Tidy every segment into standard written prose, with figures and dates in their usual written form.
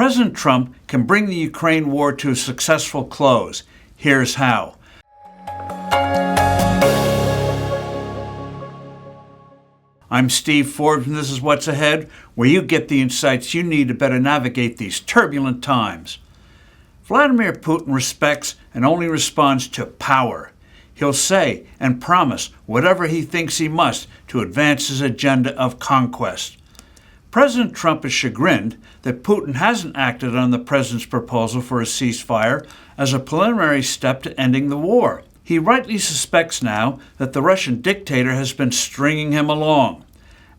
President Trump can bring the Ukraine war to a successful close. Here's how. I'm Steve Forbes, and this is What's Ahead, where you get the insights you need to better navigate these turbulent times. Vladimir Putin respects and only responds to power. He'll say and promise whatever he thinks he must to advance his agenda of conquest. President Trump is chagrined that Putin hasn't acted on the president's proposal for a ceasefire as a preliminary step to ending the war. He rightly suspects now that the Russian dictator has been stringing him along.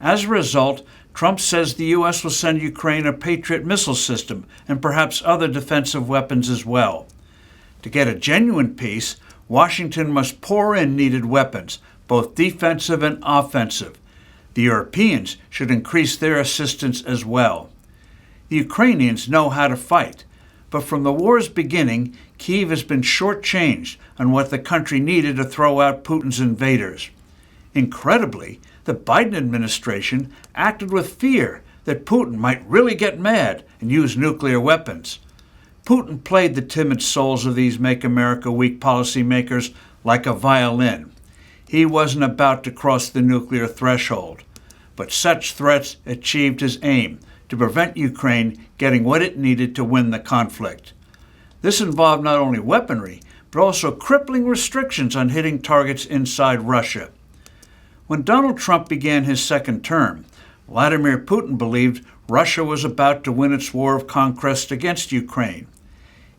As a result, Trump says the U.S. will send Ukraine a Patriot missile system and perhaps other defensive weapons as well. To get a genuine peace, Washington must pour in needed weapons, both defensive and offensive. The Europeans should increase their assistance as well. The Ukrainians know how to fight, but from the war's beginning, Kyiv has been shortchanged on what the country needed to throw out Putin's invaders. Incredibly, the Biden administration acted with fear that Putin might really get mad and use nuclear weapons. Putin played the timid souls of these Make America Weak policymakers like a violin. He wasn't about to cross the nuclear threshold, but such threats achieved his aim to prevent Ukraine getting what it needed to win the conflict. This involved not only weaponry, but also crippling restrictions on hitting targets inside Russia. When Donald Trump began his second term, Vladimir Putin believed Russia was about to win its war of conquest against Ukraine.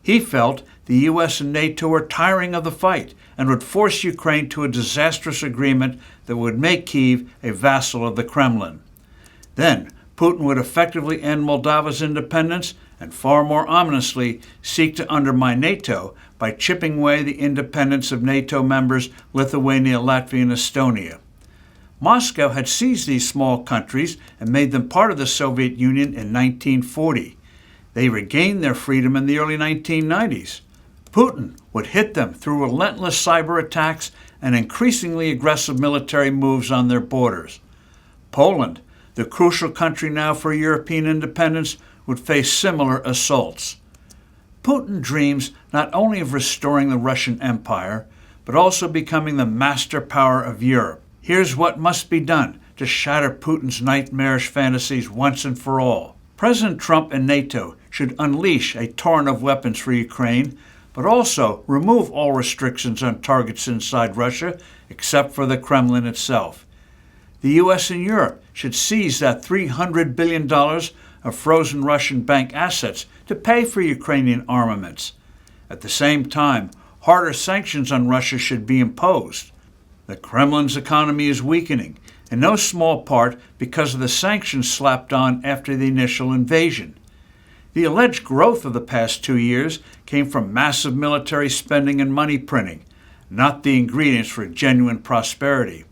He felt the U.S. and NATO were tiring of the fight and would force Ukraine to a disastrous agreement that would make Kyiv a vassal of the Kremlin. Then, Putin would effectively end Moldova's independence and, far more ominously, seek to undermine NATO by chipping away the independence of NATO members Lithuania, Latvia, and Estonia. Moscow had seized these small countries and made them part of the Soviet Union in 1940. They regained their freedom in the early 1990s. Putin would hit them through relentless cyber attacks and increasingly aggressive military moves on their borders. Poland, the crucial country now for European independence, would face similar assaults. Putin dreams not only of restoring the Russian Empire, but also becoming the master power of Europe. Here's what must be done to shatter Putin's nightmarish fantasies once and for all. President Trump and NATO should unleash a torrent of weapons for Ukraine, but also remove all restrictions on targets inside Russia, except for the Kremlin itself. The U.S. and Europe should seize that $300 billion of frozen Russian bank assets to pay for Ukrainian armaments. At the same time, harder sanctions on Russia should be imposed. The Kremlin's economy is weakening, in no small part because of the sanctions slapped on after the initial invasion. The alleged growth of the past 2 years came from massive military spending and money printing, not the ingredients for genuine prosperity.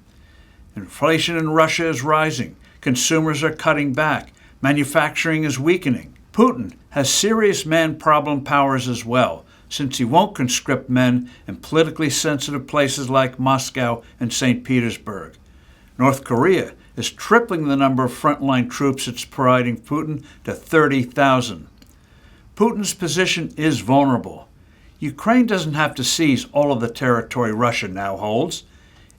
Inflation in Russia is rising, consumers are cutting back, manufacturing is weakening. Putin has serious man-problem powers as well, since he won't conscript men in politically sensitive places like Moscow and St. Petersburg. North Korea is tripling the number of frontline troops it's providing Putin to 30,000. Putin's position is vulnerable. Ukraine doesn't have to seize all of the territory Russia now holds.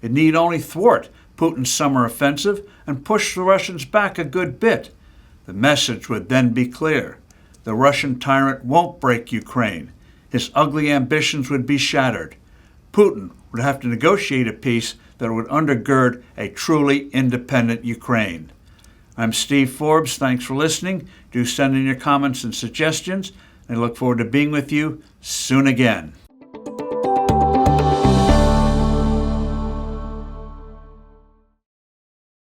It need only thwart Putin's summer offensive and push the Russians back a good bit. The message would then be clear. The Russian tyrant won't break Ukraine. His ugly ambitions would be shattered. Putin would have to negotiate a peace that would undergird a truly independent Ukraine. I'm Steve Forbes. Thanks for listening. Do send in your comments and suggestions. I look forward to being with you soon again.